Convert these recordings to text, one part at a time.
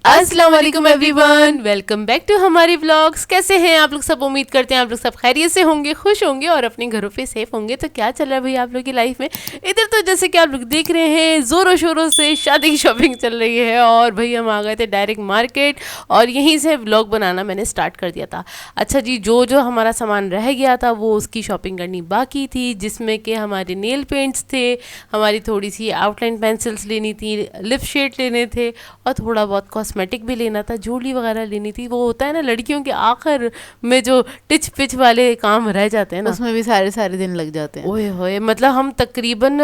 अस्सलाम वालेकुम everyone, welcome back to हमारी व्लॉग्स। कैसे हैं आप लोग सब? उम्मीद करते हैं आप लोग सब खैरियत से होंगे, खुश होंगे और अपने घरों पे सेफ होंगे। तो क्या चल रहा है भाई आप लोग की लाइफ में? इधर तो जैसे कि आप लोग देख रहे हैं ज़ोरों शोरों से शादी की शॉपिंग चल रही है और भाई हम आ गए थे डायरेक्ट मार्केट और यहीं से व्लॉग बनाना मैंने स्टार्ट कर दिया था। अच्छा जी, जो जो हमारा सामान रह गया था वो उसकी शॉपिंग करनी बाकी थी, जिसमें कि हमारे नेल पेंट्स थे, हमारी थोड़ी सी आउटलाइन पेंसिल्स लेनी थी, लिप शेड लेने थे और थोड़ा बहुत कॉस्मेटिक भी लेना था, ज्वेलरी वगैरह लेनी थी। वो होता है ना लड़कियों के आखिर में जो टिच पिच वाले काम रह जाते हैं ना, उसमें भी सारे सारे दिन लग जाते हैं। ओए होए, मतलब हम तकरीबन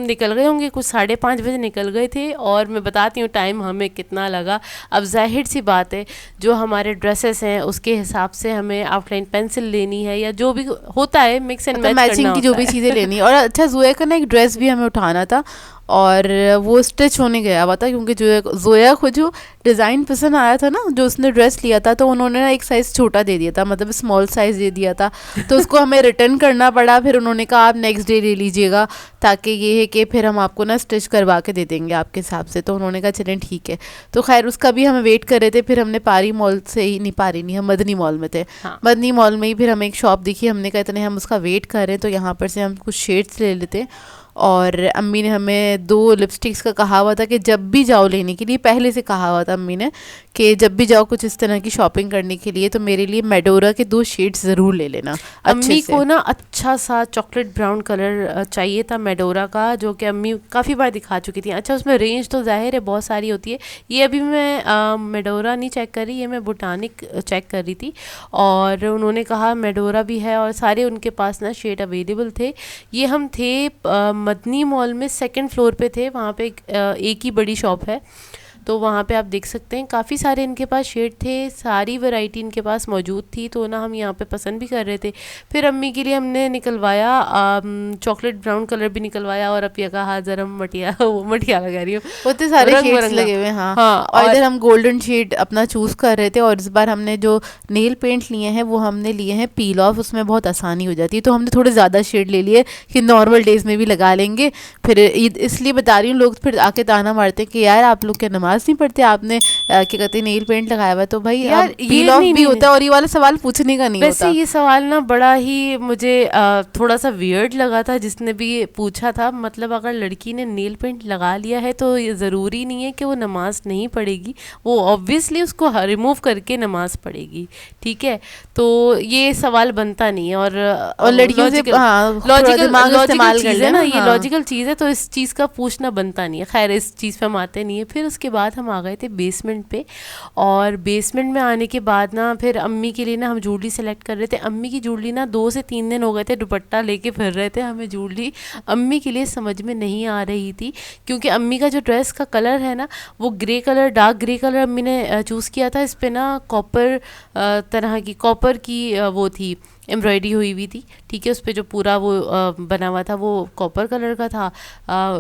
निकल गए होंगे, कुछ 5:30 बजे निकल गए थे और मैं बताती हूँ टाइम हमें कितना लगा। अब जाहिर सी बात है, जो हमारे ड्रेसेस हैं उसके हिसाब से हमें आउटलाइन पेंसिल लेनी है या जो भी होता है मिक्स एंड मैच मैचिंग की जो भी चीज़ें लेनी। और अच्छा, जोया का ना एक ड्रेस भी हमें उठाना था और वो स्टिच होने गया हुआ था, क्योंकि जोया को जो डिज़ाइन पसंद आया था ना, जो उसने ड्रेस लिया था, तो उन्होंने ना एक साइज़ छोटा दे दिया था, मतलब स्मॉल साइज़ दे दिया था। तो उसको हमें रिटर्न करना पड़ा। फिर उन्होंने कहा आप नेक्स्ट डे ले लीजिएगा, ताकि ये है कि फिर हम आपको ना स्टिच करवा के दे देंगे आपके हिसाब से। तो उन्होंने कहा चलें ठीक है। तो खैर उसका भी हमें वेट कर रहे थे। फिर हमने पारी मॉल से ही, नहीं पारी नहीं, हम मदनी मॉल में थे। हाँ। मदनी मॉल में ही फिर हमें एक शॉप दिखी। हमने कहा इतने हम उसका वेट कर रहे हैं तो यहाँ पर से हम कुछ शेड्स ले लेते हैं। और अम्मी ने हमें 2 लिपस्टिक्स का कहा हुआ था कि जब भी जाओ लेने के लिए, पहले से कहा हुआ था अम्मी ने कि जब भी जाओ कुछ इस तरह की शॉपिंग करने के लिए तो मेरे लिए मेडोरा के 2 शेड्स ज़रूर ले लेना। अम्मी को ना अच्छा सा चॉकलेट ब्राउन कलर चाहिए था मेडोरा का, जो कि अम्मी काफ़ी बार दिखा चुकी थी। अच्छा, उसमें रेंज तो जाहिर है बहुत सारी होती है। ये अभी मैं मेडोरा नहीं चेक कर रही, ये मैं बोटानिक चेक कर रही थी और उन्होंने कहा मेडोरा भी है और सारे उनके पास ना शेड अवेलेबल थे। ये हम थे मदनी मॉल में 2nd फ्लोर पे थे। वहाँ पे एक ही बड़ी शॉप है, तो वहाँ पे आप देख सकते हैं काफ़ी सारे इनके पास शेड थे, सारी वैरायटी इनके पास मौजूद थी। तो ना हम यहाँ पे पसंद भी कर रहे थे। फिर अम्मी के लिए हमने निकलवाया चॉकलेट ब्राउन कलर भी निकलवाया और अब ये कहा जरा मटिया वो मटिया लगा रही हूँ, होते सारे शेड्स लगे हुए हैं। हाँ, हाँ। और इधर हम गोल्डन शेड अपना चूज़ कर रहे थे। और इस बार हमने जो नेल पेंट लिए हैं वो हमने लिए हैं पील ऑफ, उसमें बहुत आसानी हो जाती है। तो हमने थोड़े ज़्यादा शेड ले लिए कि नॉर्मल डेज़ में भी लगा लेंगे। फिर इसलिए बता रही हूँ, लोग फिर आके ताना मारते हैं कि यार आप लोग क्या नमाज नहीं पढ़ते, आपने क्या कहते हैं नेल पेंट लगाया हुआ है। तो भाई यार पील ऑफ भी होता है और ये वाला सवाल पूछने का नहीं होता। वैसे ये सवाल ना बड़ा ही मुझे थोड़ा सा वियर्ड लगा था जिसने भी पूछा था। मतलब अगर लड़की ने नेल पेंट लगा लिया है तो ये ज़रूरी नहीं है कि वो नमाज नहीं पढ़ेगी, वो ऑब्वियसली उसको रिमूव करके नमाज पढ़ेगी। ठीक है, तो ये सवाल बनता नहीं है। और लड़कियों से लॉजिकल चीज़ है ना, ये हाँ। लॉजिकल चीज़ है, तो इस चीज़ का पूछना बनता नहीं है। खैर इस चीज़ पे हम आते नहीं है। फिर उसके बाद हम आ गए थे बेसमेंट पे और बेसमेंट में आने के बाद ना फिर अम्मी के लिए ना हम ज्वेलरी सेलेक्ट कर रहे थे। अम्मी की ज्वेलरी ना 2 से 3 दिन हो गए थे दुपट्टा लेके फिर रहे थे, हमें ज्वेलरी अम्मी के लिए समझ में नहीं आ रही थी, क्योंकि अम्मी का जो ड्रेस का कलर है ना वो grey colour, dark grey colour अम्मी ने चूज़ किया था। इस पे ना कॉपर तरह की कॉपर की वो थी, एम्ब्रॉयडरी हुई हुई थी। ठीक है, उस पे जो पूरा वो बना हुआ था वो कॉपर कलर का था,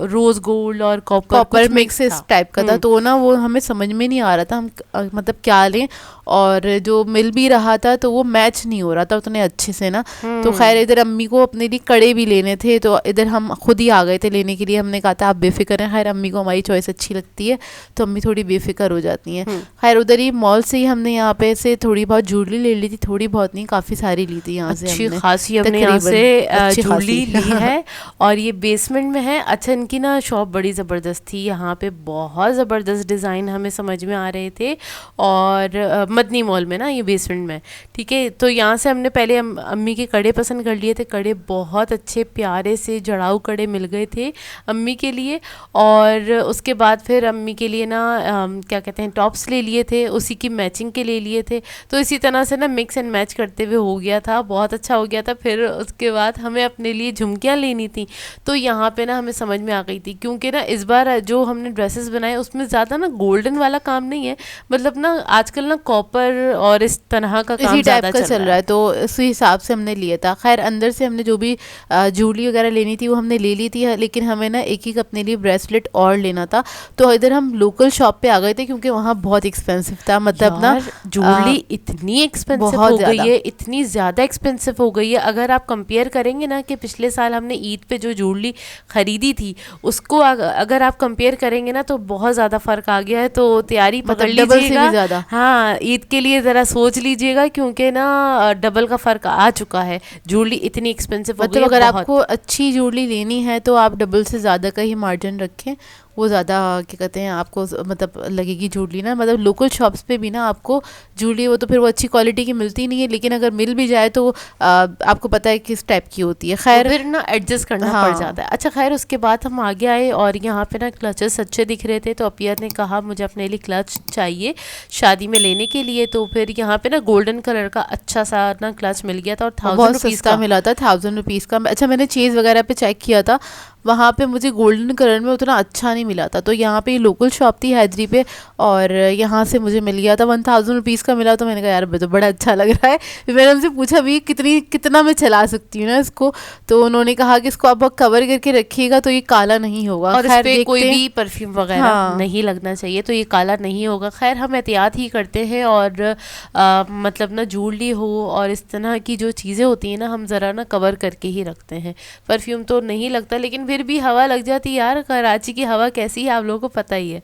रोज़ गोल्ड और कॉपर मिक्स इस टाइप का था। तो ना वो हमें समझ में नहीं आ रहा था हम मतलब क्या लें, और जो मिल भी रहा था तो वो मैच नहीं हो रहा था उतने अच्छे से ना। तो खैर इधर अम्मी को अपने लिए कड़े भी लेने थे, तो इधर हम खुद ही आ गए थे लेने के लिए। हमने कहा था आप बेफिक्र हैं। खैर अम्मी को हमारी चॉइस अच्छी लगती है तो अम्मी थोड़ी बेफिक्र हो जाती हैं। खैर उधर ही मॉल से ही हमने यहाँ पे से थोड़ी बहुत ज्वेलरी ले ली थी, थोड़ी बहुत नहीं, काफ़ी सारी ली थी यहाँ से। अच्छी खासी हमने यहाँ से ज्वेलरी ली है और ये बेसमेंट में है। अच्छा, इनकी ना शॉप बड़ी ज़बरदस्त थी, यहाँ पे बहुत ज़बरदस्त डिज़ाइन हमें समझ में आ रहे थे। और मदनी मॉल में ना ये बेसमेंट में, ठीक है। तो यहाँ से हमने पहले अम्मी के कड़े पसंद कर लिए थे। कड़े बहुत अच्छे प्यारे से जड़ाऊ कड़े मिल गए थे अम्मी के लिए। और उसके बाद फिर अम्मी के लिए ना क्या कहते हैं टॉप्स ले लिए थे, उसी की मैचिंग के ले लिए थे। तो इसी तरह से ना मिक्स एंड मैच करते हुए हो गया था, बहुत अच्छा हो गया था। फिर उसके बाद हमें अपने लिए झुमकियाँ लेनी थी, तो यहाँ पे ना हमें समझ में आ गई थी, क्योंकि ना इस बार जो हमने ड्रेसेस बनाए उसमें ज़्यादा ना गोल्डन वाला काम नहीं है, मतलब ना आजकल ना कॉपर और इस तरह का काम ज़्यादा चल रहा है। तो इसी हिसाब से हमने लिया था। खैर अंदर से हमने जो भी ज्वेलरी वगैरह लेनी थी वो हमने ले ली थी, लेकिन हमें ना एक अपने लिए ब्रेसलेट और लेना था। तो इधर हम लोकल शॉप पे आ गए थे, क्योंकि वहाँ बहुत एक्सपेंसिव था। मतलब ना ज्वेलरी इतनी एक्सपेंसिव हो गई है, इतनी ज़्यादा एक्सपेंसिव हो गई है। अगर आप कंपेयर करेंगे ना कि पिछले साल हमने ईद पे जो ज्वेलरी ख़रीदी थी उसको अगर आप कंपेयर करेंगे ना तो बहुत ज़्यादा फ़र्क आ गया है। तो तैयारी पकड़ मतलब डबल से लीजिएगा। भी ज्यादा। हाँ, ईद के लिए ज़रा सोच लीजिएगा क्योंकि ना डबल का फ़र्क आ चुका है, ज्वेलरी इतनी एक्सपेंसिव हो गई मतलब है अगर बहुत। आपको अच्छी ज्वेलरी लेनी है तो आप डबल से ज़्यादा का ही मार्जिन रखें, वो ज़्यादा क्या कहते हैं आपको मतलब लगेगी ज्वेलरी ना। मतलब लोकल शॉप्स पे भी ना आपको ज्वेलरी वो तो फिर वो अच्छी क्वालिटी की मिलती नहीं है, लेकिन अगर मिल भी जाए तो आपको पता है किस टाइप की होती है। तो खैर फिर ना एडजस्ट करना पड़ हाँ, जाता है। अच्छा खैर, उसके बाद हम आगे आए और यहाँ पे ना क्लचेस अच्छे दिख रहे थे, तो अपियर ने कहा मुझे अपने लिए क्लच चाहिए शादी में लेने के लिए। तो फिर यहाँ पे ना गोल्डन कलर का अच्छा सा ना क्लच मिल गया था और और 1000 रुपीज़ सस्ता का। मिला था, 1000 रुपीज़ का। अच्छा मैंने चीज़ वगैरह पे चेक किया था, वहाँ पे मुझे गोल्डन कलर में उतना अच्छा नहीं मिला था। तो यहाँ पे लोकल शॉप थी हैदरी पे और यहाँ से मुझे मिल गया था, 1000 रुपीज़ का मिला। तो मैंने कहा यार तो बड़ा अच्छा लग रहा है। फिर मैंने उनसे पूछा भी कितना मैं चला सकती हूँ ना इसको। तो उन्होंने कहा कि इसको आप कवर करके रखिएगा तो ये काला नहीं होगा। और इस खैर पे कोई देखते हैं। भी परफ्यूम वगैरह हाँ नहीं लगना चाहिए, तो ये काला नहीं होगा। खैर हम एहतियात ही करते हैं और मतलब ना ज्वेलरी हो और इस तरह की जो चीज़ें होती हैं ना हम ज़रा ना कवर करके ही रखते हैं। परफ्यूम तो नहीं लगता, लेकिन फिर भी हवा लग जाती है यार। कराची की हवा कैसी है आप लोगों को पता ही है।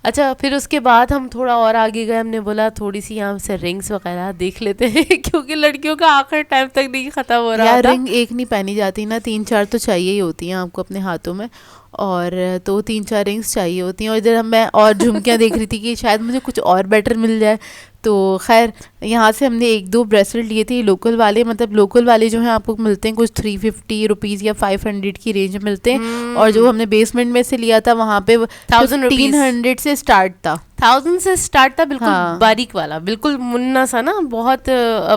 अच्छा फिर उसके बाद हम थोड़ा और आगे गए, हमने बोला थोड़ी सी यहाँ से रिंग्स वगैरह देख लेते हैं क्योंकि लड़कियों का आखिर टाइम तक नहीं ख़त्म हो रहा यार था। रिंग एक नहीं पहनी जाती ना, 3-4 तो चाहिए ही होती हैं आपको अपने हाथों में। और तो 3-4 रिंग्स चाहिए होती हैं। और इधर हम मैं और झुमकियाँ देख रही थी कि शायद मुझे कुछ और बेटर मिल जाए। तो खैर यहाँ से हमने 1-2 ब्रेसलेट लिए थे लोकल वाले। मतलब लोकल वाले जो हैं आपको मिलते हैं कुछ 350 रुपीज़ या 500 की रेंज में मिलते हैं। और जो हमने बेसमेंट में से लिया था वहाँ पे 1000 रुपीज़ 1500 से स्टार्ट था। 1000 से स्टार्ट था, बिल्कुल हाँ बारीक वाला, बिल्कुल मुन्ना सा ना, बहुत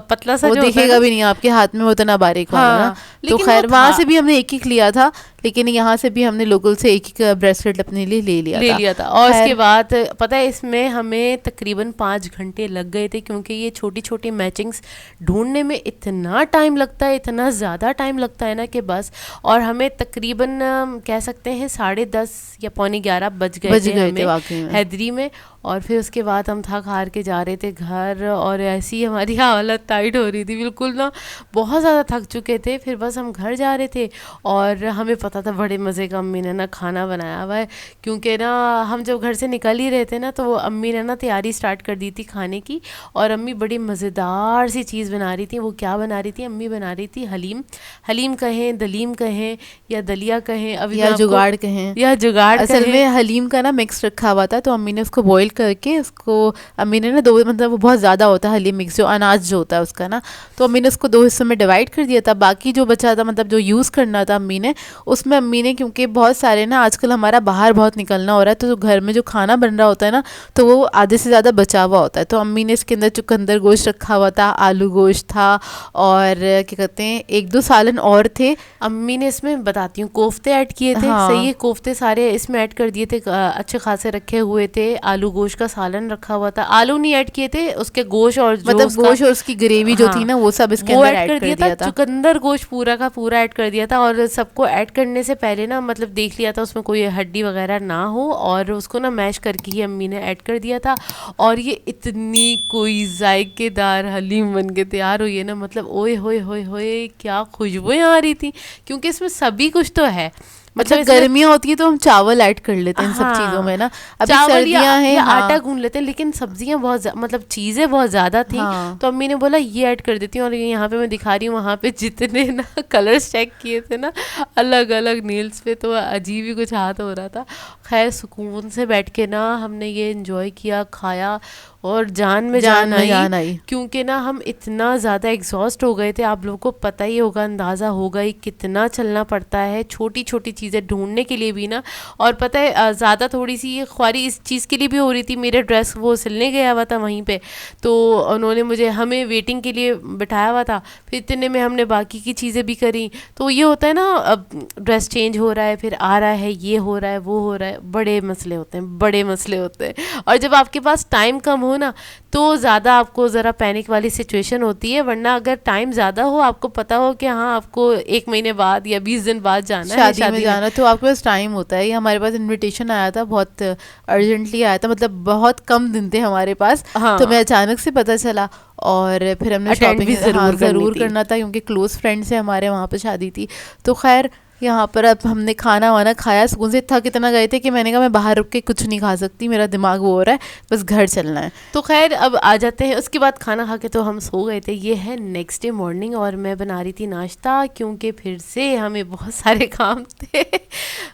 पतला सा वो जो होता है दिखेगा ना। भी नहीं आपके हाथ में, होता ना बारीक वाला ना। हाँ, तो लेकिन खैर वो वहां था, से भी हमने एक लिया था, लेकिन यहाँ से भी हमने लोकल से एक ब्रेसलेट अपने लिए ले लिया था। और उसके खैर बाद पता है इसमें हमें तकरीबन 5 घंटे लग गए थे, क्योंकि ये छोटी छोटी मैचिंग्स ढूंढने में इतना टाइम लगता है, इतना ज़्यादा टाइम लगता है ना कि बस। और हमें तकरीबन कह सकते हैं 10:30 या 11:45 बज गए थे हमें वाकई में। हैदरी में। और फिर उसके बाद हम थक हार के जा रहे थे घर, और ऐसी हमारी हालत टाइट हो रही थी, बिल्कुल ना बहुत ज़्यादा थक चुके थे। फिर बस हम घर जा रहे थे और हमें पता था बड़े मज़े का अम्मी ने ना खाना बनाया हुआ है, क्योंकि ना हम जब घर से निकल ही रहे थे ना तो अम्मी ने ना तैयारी स्टार्ट कर दी थी खाने की। और अम्मी बड़ी मज़ेदार सी चीज़ बना रही थी। वो क्या बना रही थी? अम्मी बना रही थी हलीम। हलीम कहें, दलीम कहें या दलिया कहें, अभी या जुगाड़ कहें, या जुगाड़ असल कहें। में हलीम का ना मिक्स रखा हुआ था, तो अम्मी ने उसको बॉईल करके उसको अम्मी ने ना दो, मतलब वो बहुत ज़्यादा होता है हलीम मिक्स, जो अनाज जो होता है उसका ना, तो अम्मी ने उसको 2 हिस्सों में डिवाइड कर दिया था। बाकी जो बचा था, मतलब जो यूज़ करना था अम्मी ने, उसमें अम्मी ने, क्योंकि बहुत सारे ना आजकल हमारा बाहर बहुत निकलना हो रहा है, तो घर में जो खाना बन रहा होता है ना, तो वो आधे से ज़्यादा बचा हुआ होता है। तो अम्मी ने इसके अंदर चुकंदर गोश्त रखा हुआ था, आलू गोश्त था, और क्या कहते हैं 1-2 सालन और थे। अम्मी ने इसमें बताती हूँ कोफ्ते ऐड किए थे। हाँ सही है, कोफ्ते सारे इसमें ऐड कर दिए थे, अच्छे खासे रखे हुए थे। आलू गोश्त का सालन रखा हुआ था, आलू नहीं ऐड किए थे, उसके गोश्त और जो मतलब गोश्त और उसकी ग्रेवी जो थी हाँ ना, वो सब इसके वो अंदर ऐड कर दिया था। था। चुकंदर गोश्त पूरा का पूरा ऐड कर दिया था। और सबको ऐड करने से पहले ना मतलब देख लिया था उसमें कोई हड्डी वगैरह ना हो, और उसको ना मैश करके ही अम्मी ने ऐड कर दिया था। और ये इतनी कोई जायकेदार हलीम बन के तैयार हुई है ना, मतलब ओए होए होए होए क्या खुशबुएं आ रही थी, क्योंकि इसमें सभी कुछ तो है। मतलब इसमें गर्मियाँ होती है तो हम चावल ऐड कर लेते हैं इन सब चीज़ों हाँ, में ना। अभी चावल सर्दियाँ हैं, या हाँ आटा गूंद लेते हैं, लेकिन सब्जियां बहुत मतलब चीज़ें बहुत ज़्यादा थी। हाँ तो अम्मी ने बोला ये ऐड कर देती हूँ। और यहाँ पे मैं दिखा रही हूँ, वहाँ पे जितने ना कलर्स चेक किए थे ना अलग अलग नील्स पे, तो अजीब ही कुछ हाथ हो रहा था। खैर सुकून से बैठ के ना हमने ये एंजॉय किया, खाया, और जान में जान आई, क्योंकि ना हम इतना ज़्यादा एग्जॉस्ट हो गए थे। आप लोगों को पता ही होगा, अंदाज़ा होगा ही कितना चलना पड़ता है छोटी छोटी चीज़ें ढूंढने के लिए भी ना। और पता है ज़्यादा थोड़ी सी ये ख्वारी इस चीज़ के लिए भी हो रही थी, मेरे ड्रेस वो सिलने गया हुआ था वहीं पे, तो उन्होंने मुझे हमें वेटिंग के लिए बिठाया हुआ था। फिर इतने में हमने बाकी की चीज़ें भी करी। तो ये होता है ना, अब ड्रेस चेंज हो रहा है, फिर आ रहा है, ये हो रहा है, वो हो रहा है, बड़े मसले होते हैं, बड़े मसले होते हैं। और जब आपके पास टाइम कम हो ना, तो ज़्यादा आपको ज़रा पैनिक वाली सिचुएशन होती है। वरना अगर टाइम ज़्यादा हो, आपको पता हो कि हाँ आपको 1 महीने बाद या 20 दिन बाद जाना है शादी जाना तो आपके पास टाइम होता है। ये हमारे पास इनविटेशन आया था, बहुत अर्जेंटली आया था, मतलब बहुत कम दिन थे हमारे पास। हाँ। तो मैं अचानक से पता चला और फिर हमने Attend भी शॉपिंग ज़रूर थी। करना था क्योंकि क्लोज फ्रेंड से हमारे वहाँ पे शादी थी। तो खैर यहाँ पर अब हमने खाना वाना खाया, सुकून से थक इतना गए थे कि मैंने कहा मैं बाहर रुक के कुछ नहीं खा सकती, मेरा दिमाग वो हो रहा है, बस घर चलना है। तो खैर अब आ जाते हैं। उसके बाद खाना खा के तो हम सो गए थे। ये है नेक्स्ट डे मॉर्निंग और मैं बना रही थी नाश्ता, क्योंकि फिर से हमें बहुत सारे काम थे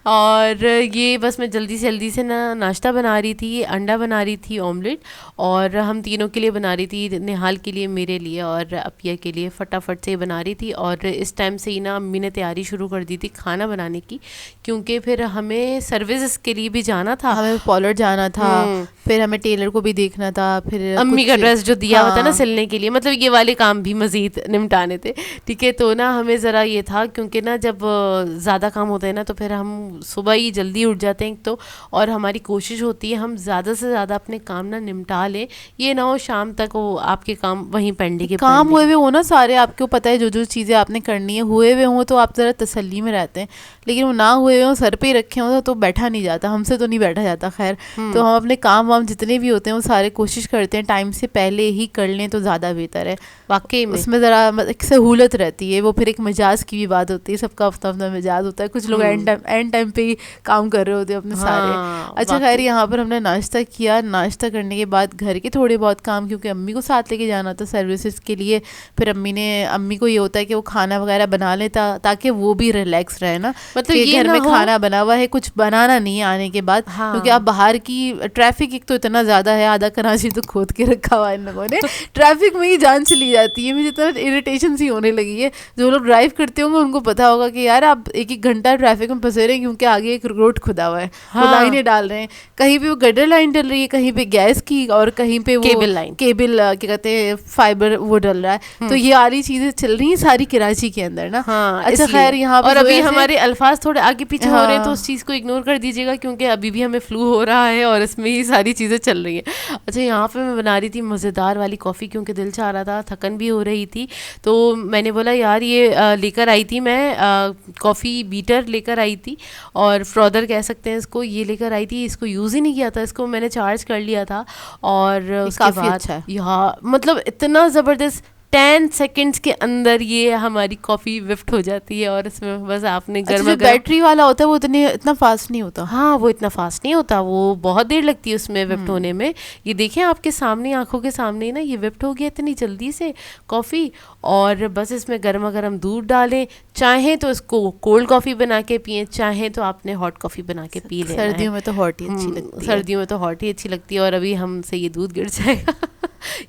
और ये बस मैं जल्दी से ना नाश्ता बना रही थी। अंडा बना रही थी ऑमलेट, और हम तीनों के लिए बना रही थी, निहाल के लिए, मेरे लिए और अपिया के लिए। फटाफट से बना रही थी और इस टाइम से ही ना अम्मी ने तैयारी शुरू कर दी थी खाना बनाने की, क्योंकि फिर हमें सर्विसेज के लिए भी जाना था, हमें पॉलर जाना था, फिर हमें टेलर को भी देखना था, फिर अम्मी का ड्रेस जो दिया हुआ था ना हाँ। सिलने के लिए, मतलब ये वाले काम भी मज़ीद निपटाने थे। ठीक है, तो ना हमें ज़रा ये था, क्योंकि ना जब ज़्यादा काम होते हैं ना तो फिर हम सुबह ही जल्दी उठ जाते हैं तो, और हमारी कोशिश होती है हम ज़्यादा से ज़्यादा अपने काम ना निपटा लें, ये ना हो शाम तक वो आपके काम वहीं पेंडिंग के काम हुए हुए हो ना सारे, आपको पता है जो चीज़ें आपने करनी है हुए हुए हों तो आप ज़रा तसल्ली में रहते हैं, लेकिन वो ना हुए हुए हों, सर पे ही रखे हों तो बैठा नहीं जाता, हमसे तो नहीं बैठा जाता। खैर तो हम अपने काम वाम जितने भी होते हैं वो सारे कोशिश करते हैं टाइम से पहले ही कर लें तो ज़्यादा बेहतर है। वाकई में उसमें ज़रा एक सहूलत रहती है, वो फिर एक मिजाज की भी बात होती है, सबका अपना अपना मिजाज होता है, कुछ लोग एंड टाइम पे ही काम कर रहे होते हैं अपने सारे। अच्छा खैर यहाँ पर हमने नाश्ता किया, नाश्ता करने के बाद घर के थोड़े बहुत काम, क्योंकि अम्मी को साथ लेके जाना था सर्विसेज के लिए, फिर अम्मी को ये होता है कि वो खाना वगैरह बना लेता ताकि वो भी रिलैक्स रहे ना, मतलब ये घर में खाना बना हुआ है, कुछ बनाना नहीं है आने के बाद। हाँ। क्योंकि आप बाहर की ट्रैफिक एक तो इतना ज़्यादा है, आधा कराची तो खोद के रखा हुआ है इन लोगों ने, ट्रैफिक में ही जान चली जाती है, मुझे इतना इरिटेशन सी होने लगी है। जो लोग ड्राइव करते होंगे उनको पता होगा कि यार आप एक घंटा ट्रैफिक में फंसे रहे हैं क्योंकि आगे एक रोड खुदा हुआ है। हाँ। वो लाइनें डाल रहे हैं, कहीं पे वो गटर लाइन डल रही है, कहीं पे गैस की, और कहीं पे वो केबल क्या कहते हैं फाइबर वो डल रहा है। तो ये सारी चीजें चल रही हैं सारी कराची के अंदर ना। हाँ, अच्छा खैर यहाँ और अभी हमारे अल्फाज थोड़े आगे पीछे हो रहे हैं तो उस चीज़ को इग्नोर कर दीजिएगा, क्योंकि अभी भी हमें फ्लू हो रहा है और इसमें ही सारी चीज़ें चल रही हैं। अच्छा यहाँ पे मैं बना रही थी मज़ेदार वाली कॉफ़ी, क्योंकि दिल चाह रहा था, थकन भी हो रही थी, तो मैंने बोला यार ये लेकर आई थी मैं कॉफ़ी बीटर लेकर आई थी, और फ्रॉदर कह सकते हैं इसको, ये लेकर आई थी। इसको यूज़ ही नहीं किया था, इसको मैंने चार्ज कर लिया था, और उसके बाद अच्छा यहाँ मतलब इतना ज़बरदस्त 10 सेकंड्स के अंदर ये हमारी कॉफ़ी विफ्ट हो जाती है, और इसमें बस आपने जो बैटरी वाला होता है वो इतना फास्ट नहीं होता। हाँ, वो इतना फास्ट नहीं होता, वो बहुत देर लगती है उसमें विफ्ट होने में। ये देखें आपके सामने, आंखों के सामने ना ये विफ्ट हो गया इतनी जल्दी से कॉफ़ी, और बस इसमें गर्मा गर्म दूध डालें, चाहें तो इसको कोल्ड कॉफ़ी बना के पिए, चाहें तो आपने हॉट कॉफ़ी बना के पी लेना है। सर्दियों में तो हॉट ही अच्छी लगती है, सर्दियों में तो हॉट ही अच्छी लगती है, और अभी हमसे ये दूध गिर जाएगा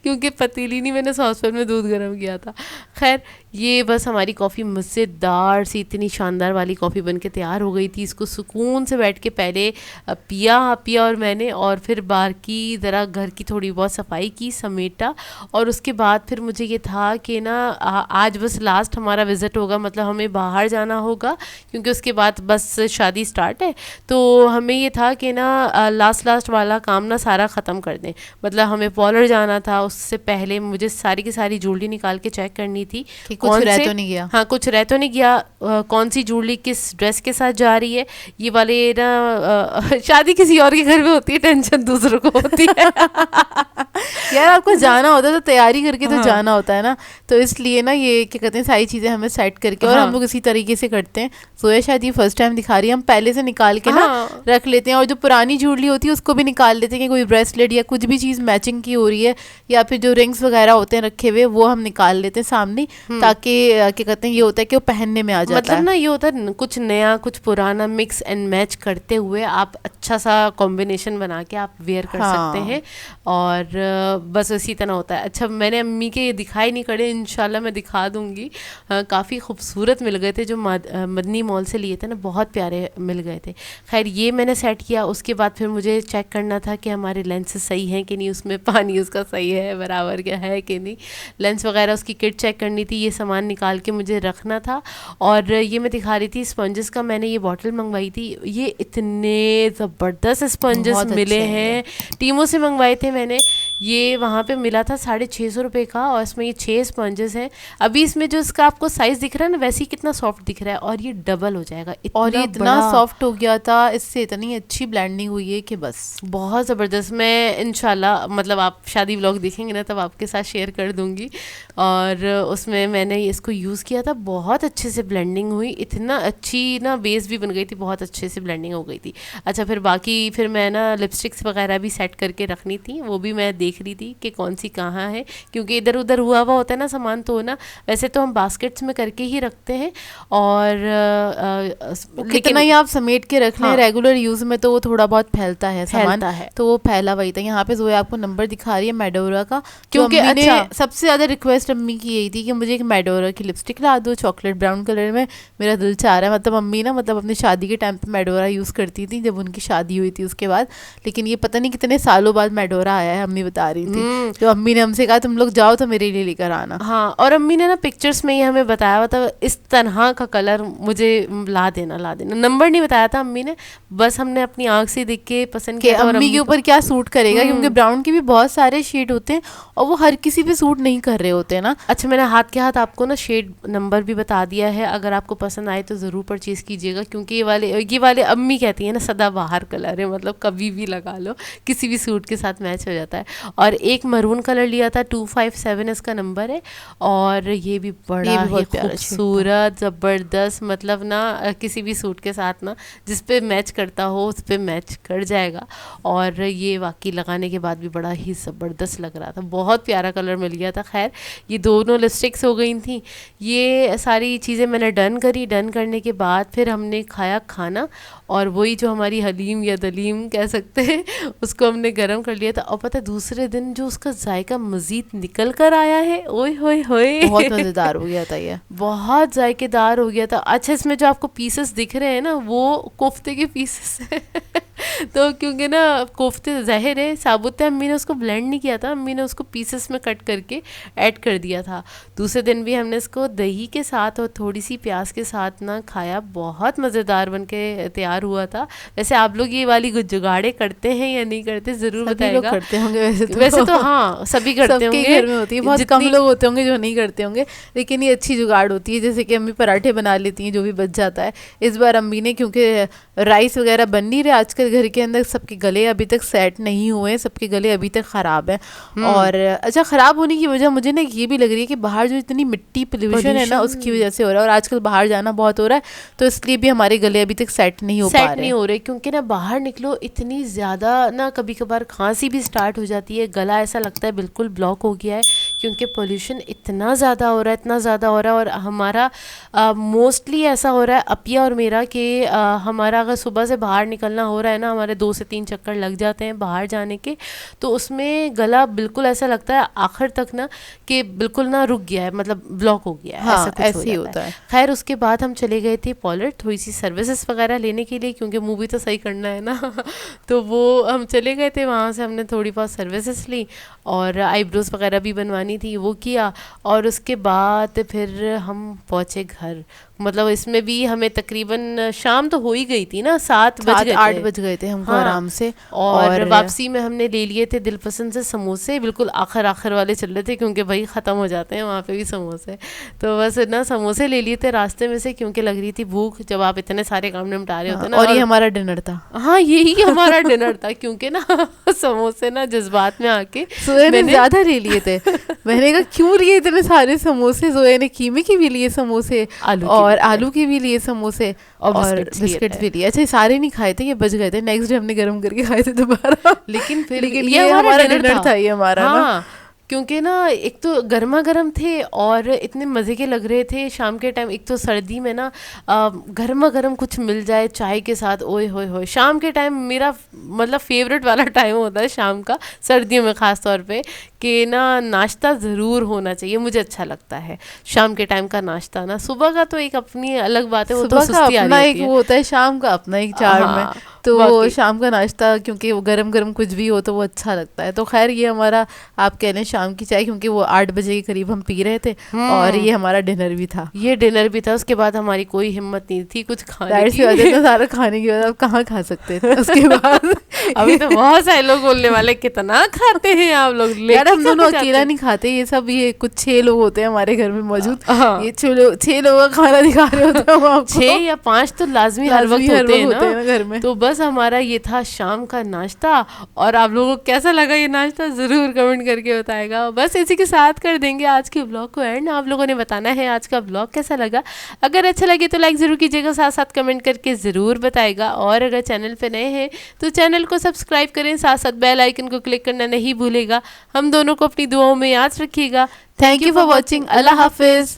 क्योंकि पतीली नहीं, मैंने सॉसपैन में दूध गर्म किया था। खैर ये बस हमारी कॉफ़ी मज़ेदार सी इतनी शानदार वाली कॉफ़ी बन के तैयार हो गई थी। इसको सुकून से बैठ के पहले पिया और मैंने, और फिर बाहर की ज़रा घर की थोड़ी बहुत सफाई की, समेटा, और उसके बाद फिर मुझे ये था कि ना आज बस लास्ट हमारा विज़िट होगा, मतलब हमें बाहर जाना होगा क्योंकि उसके बाद बस शादी स्टार्ट है, तो हमें ये था कि ना लास्ट वाला काम ना सारा ख़त्म कर दें। मतलब हमें पॉलर जाना था, उससे पहले मुझे सारी की सारी ज्वेलरी निकाल के चेक करनी थी कि कुछ रह तो नहीं गया। हाँ, कुछ रह तो नहीं गया, कौन सी ज्वेलरी किस ड्रेस के साथ जा रही है। ये वाले ना शादी किसी और के घर में होती है, टेंशन दूसरों को होती है यार आपको जाना होता है तो तैयारी करके तो जाना होता है ना, तो इसलिए ना ये क्या कहते हैं सारी चीज़ें हमें सेट करके, और हम लोग इसी तरीके से करते हैं। जोया शायद ये फर्स्ट टाइम दिखा रही है, हम पहले से निकाल के ना रख लेते हैं, और जो पुरानी ज्वेलरी होती है उसको भी निकाल लेते हैं कि कोई ब्रेसलेट या कुछ भी चीज़ मैचिंग की हो रही है, या फिर जो रिंग्स वगैरह होते हैं रखे हुए वो हम निकाल लेते हैं सामने, ताकि क्या कहते हैं ये होता है कि वो पहनने में आ जाता है। मतलब ना ये होता है कुछ नया कुछ पुराना मिक्स एंड मैच करते हुए आप अच्छा सा कॉम्बिनेशन बना के आप वेयर कर सकते हैं, और बस इसी तरह होता है। अच्छा मैंने अम्मी के दिखाई नहीं करे, इंशाल्लाह मैं दिखा दूंगी। काफ़ी खूबसूरत मिल गए थे, जो मदनी मॉल से लिए थे ना, बहुत प्यारे मिल गए थे। खैर ये मैंने सेट किया, उसके बाद फिर मुझे चेक करना था कि हमारे लेंस सही हैं कि नहीं, उसमें पानी उसका सही है बराबर क्या है कि नहीं, लेंस वगैरह उसकी किट चेक करनी थी, ये सामान निकाल के मुझे रखना था। और ये मैं दिखा रही थी स्पंजेस का, मैंने ये बॉटल मंगवाई थी, ये इतने ज़बरदस्त स्पंजेस मिले हैं, टीमों से मंगवाए थे मैंने, ये वहाँ पे मिला था 650 रुपये का, और इसमें ये 6 स्पंजेस हैं। अभी इसमें जो इसका आपको साइज़ दिख रहा है ना, वैसे ही कितना सॉफ्ट दिख रहा है, और ये डबल हो जाएगा, और ये इतना इतना सॉफ्ट हो गया था, इससे इतनी अच्छी ब्लेंडिंग हुई है कि बस बहुत ज़बरदस्त। मैं इंशाल्लाह मतलब आप शादी व्लॉग देखेंगे ना तब आपके साथ शेयर कर दूंगी। और उसमें मैंने इसको यूज़ किया था, बहुत अच्छे से ब्लेंडिंग हुई, इतना अच्छी ना बेस भी बन गई थी, बहुत अच्छे से ब्लेंडिंग हो गई थी। अच्छा फिर बाकी फिर मैं ना लिपस्टिक्स वगैरह भी सेट करके रखनी थी, वो भी मैं देख रही थी कि कौन सी कहाँ है, क्योंकि इधर उधर हुआ हुआ होता है ना सामान, तो ना वैसे तो हम बास्केट्स में करके ही रखते हैं, और कितना ही आप समेट के रख लें, हाँ, रेगुलर यूज में तो वो थोड़ा बहुत फैलता है सामान, फैलता है। तो वो फैला वही था। यहाँ पे जोए आपको नंबर दिखा रही है मेडोरा का, क्योंकि अम्मी ने अच्छा सबसे ज्यादा रिक्वेस्ट अम्मी की यही थी कि मुझे एक मेडोरा की लिपस्टिक ला दो चॉकलेट ब्राउन कलर में, मेरा दिल चाह रहा है। मतलब अम्मी ना मतलब अपनी शादी के टाइम पे मेडोरा यूज करती थी, जब उनकी शादी हुई थी उसके बाद, लेकिन ये पता नहीं कितने सालों बाद मेडोरा आया है, अम्मी बता रही थी। तो अम्मी ने हमसे कहा तुम लोग जाओ तो मेरे लिए लेकर आना। हाँ, और अम्मी ने ना पिक्चर्स में ही हमें बताया हुआ था इस तरह का कलर मुझे ला देना, ला देना। नंबर नहीं बताया था अम्मी ने, बस हमने अपनी आंख से देख के पसंद कि किया था। और अम्मी के ऊपर क्या सूट करेगा, क्योंकि ब्राउन के भी बहुत सारे शेड होते हैं और वो हर किसी पे सूट नहीं कर रहे होते हैं ना। अच्छा मैंने हाथ के हाथ आपको ना शेड नंबर भी बता दिया है, अगर आपको पसंद आए तो ज़रूर परचेज़ कीजिएगा, क्योंकि ये वाले अम्मी कहती हैं ना सदाबहार कलर है, मतलब कभी भी लगा लो, किसी भी सूट के साथ मैच हो जाता है। और एक मरून कलर लिया था, 257 इसका नंबर है, और ये भी बड़ा ही खूबसूरत ज़बरदस्त, मतलब ना किसी भी सूट के साथ ना जिस पे मैच करता हो उस पे मैच कर जाएगा। और ये वाकई लगाने के बाद भी बड़ा ही ज़बरदस्त लग रहा था, बहुत प्यारा कलर मिल गया था। खैर ये दोनों लिपस्टिक्स हो गई थी, ये सारी चीज़ें मैंने डन करी। डन करने के बाद फिर हमने खाया खाना, और वही जो हमारी हलीम या दलीम कह सकते हैं उसको हमने गर्म कर लिया था। और पता है दूसरे दिन जो उसका जायका मज़ीद निकल कर आया है, ओए होए होए, बहुत मज़ेदार हो गया था ये, बहुत जायकेदार हो गया था। अच्छा इसमें जो आपको पीसेस दिख रहे हैं ना वो कोफ्ते के पीसेस हैं तो क्योंकि ना कोफ्ते ज़ाहिर है साबुत है, अम्मी ने उसको ब्लेंड नहीं किया था, अम्मी ने उसको पीसेस में कट करके ऐड कर दिया था। दूसरे दिन भी हमने इसको दही के साथ और थोड़ी सी प्याज के साथ ना खाया, बहुत मज़ेदार बन के तैयार हुआ था। वैसे आप लोग ये वाली जुगाड़े करते हैं या नहीं करते ज़रूर बताइएगा। करते होंगे वैसे तो हाँ सभी करते होंगे, घर में होती है, बहुत कम लोग होते होंगे जो नहीं करते होंगे, लेकिन ये अच्छी जुगाड़ होती है। जैसे कि अम्मी पराठे बना लेती हैं जो भी बच जाता है। इस बार अम्मी ने, क्योंकि राइस वगैरह बन नहीं रहे आजकल घर के अंदर, सबके गले अभी तक सेट नहीं हुए हैं, सबके गले अभी तक ख़राब हैं। और अच्छा ख़राब होने की वजह मुझे ना ये भी लग रही है कि बाहर जो इतनी मिट्टी पोल्यूशन है ना उसकी वजह से हो रहा है, और आजकल बाहर जाना बहुत हो रहा है, तो इसलिए भी हमारे गले अभी तक सेट नहीं हो रहे, क्योंकि ना बाहर निकलो इतनी ज़्यादा ना कभी कभार खांसी भी स्टार्ट हो जाती है, गला ऐसा लगता है बिल्कुल ब्लॉक हो गया है, क्योंकि पोल्यूशन इतना ज़्यादा हो रहा है, इतना ज़्यादा हो रहा है। और हमारा मोस्टली ऐसा हो रहा है अपिया और मेरा कि हमारा अगर सुबह से बाहर निकलना हो रहा है ना, हमारे 2 से 3 चक्कर लग जाते हैं बाहर जाने के, तो उसमें गला बिल्कुल ऐसा लगता है आखिर तक ना कि बिल्कुल ना रुक गया है, मतलब ब्लॉक हो गया है। हाँ, ऐसा कुछ ऐसे ही होता है। खैर उसके बाद हम चले गए थे पॉलर थोड़ी सी सर्विसेज वगैरह लेने के लिए, क्योंकि मूवी तो सही करना है ना तो वो हम चले गए थे, वहाँ से हमने थोड़ी बहुत सर्विसेज ली और आईब्रोज वगैरह भी बनवानी थी वो किया, और उसके बाद फिर हम पहुँचे घर। मतलब इसमें भी हमें तकरीबन शाम तो हो ही गई थी ना, 7 बज गए, 8 बज गए थे हमको आराम से। और वापसी में हमने ले लिए थे दिलपसंद से समोसे, बिल्कुल आखिर वाले चल रहे थे क्योंकि भाई ख़त्म हो जाते हैं वहाँ पे भी समोसे, तो बस ना समोसे ले लिए थे रास्ते में से, क्योंकि लग रही थी भूख जब आप इतने सारे काम निपटा रहे होते ना। और ये हमारा डिनर था। हाँ यही हमारा डिनर था, क्योंकि ना समोसे ना जज्बात में आके मैंने ज़्यादा ले लिए थे। मैंने कहा क्यों लिए इतने सारे समोसे, जोया ने कीमे के भी लिए समोसे और आलू के भी लिए समोसे और बिस्किट भी लिए। अच्छा सारे नहीं खाए थे, ये बच गए थे, नेक्स्ट डे हमने गर्म करके खाए थे दोबारा। लेकिन ये हमारा डिनर था, ये हमारा ना, क्योंकि ना एक तो गर्मा गर्म थे और इतने मज़े के लग रहे थे शाम के टाइम। एक तो सर्दी में ना गर्मा गर्म कुछ मिल जाए चाय के साथ, ओए होए होए। शाम के टाइम मेरा मतलब फेवरेट वाला टाइम होता है शाम का, सर्दियों में ख़ास तौर पे, कि ना नाश्ता ज़रूर होना चाहिए, मुझे अच्छा लगता है शाम के टाइम का नाश्ता ना। सुबह का तो एक अपनी अलग बात है, वो तो सुबह का सुस्ती आ अपना रही एक होती है। वो होता है, शाम का अपना एक चार्म है। हाँ तो वाकई। शाम का नाश्ता क्योंकि वो गरम गरम कुछ भी हो तो वो अच्छा लगता है। तो खैर ये हमारा आप कह लें शाम की चाय, क्योंकि वो 8 बजे के करीब हम पी रहे थे और ये हमारा डिनर भी था। ये डिनर भी था, उसके बाद हमारी कोई हिम्मत नहीं थी कुछ खाने जाहिर सी की। बात है, इतना सारा खाने के बाद आप कहाँ खा सकते थे उसके बाद। अभी तो बहुत सारे लोग बोलने वाले कितना खाते हैं आप लोग, यार हम दोनों लेके अकेला नहीं खाते, ये सब ये कुछ 6 लोग होते हैं हमारे घर में मौजूद। हाँ। ये 6 लोगों का खाना दिखा रहे होते हैं हम आपको। 6 या 5 तो लाजमी हर वक्त होते हैं ना घर में। तो बस हमारा ये था शाम का नाश्ता। और आप लोगों को कैसा लगा ये नाश्ता ज़रूर कमेंट करके बताएगा। बस इसी के साथ कर देंगे आज के ब्लॉग को एंड। आप लोगों ने बताना है आज का ब्लॉग कैसा लगा। अगर अच्छा लगे तो लाइक ज़रूर कीजिएगा, साथ साथ कमेंट करके ज़रूर बताएगा। और अगर चैनल पे नए हैं तो चैनल को सब्सक्राइब करें, साथ साथ बेल आइकन को क्लिक करना नहीं भूलेगा। हम दोनों को अपनी दुआओं में याद रखिएगा। Thank you for watching. Allah हाफिज़।